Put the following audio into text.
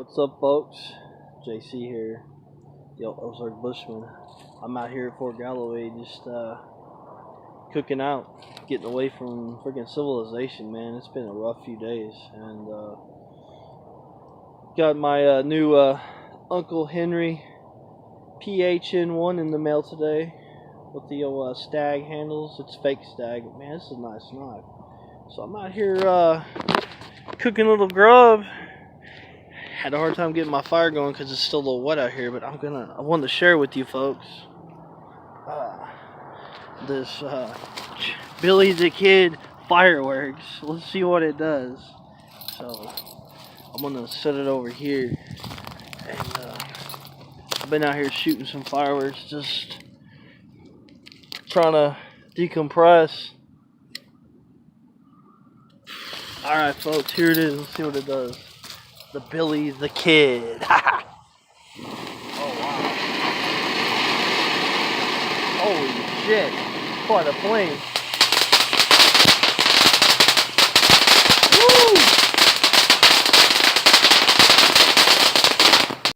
What's up, folks? JC here, the Ozark Bushman. I'm out here at Fort Galloway just cooking out, getting away from freaking civilization, man. It's been a rough few days, and got my new Uncle Henry PHN1 in the mail today with the old stag handles. It's fake stag, but man, this is a nice knife. So I'm out here cooking a little grub. Had a hard time getting my fire going because it's still a little wet out here, but I wanted to share with you folks this Billy the Kid fireworks. Let's see what it does. So I'm gonna set it over here, and I've been out here shooting some fireworks, just trying to decompress. Alright folks, here it is. Let's see what it does. The Billy the Kid. Oh wow. Holy shit. Quite a flame.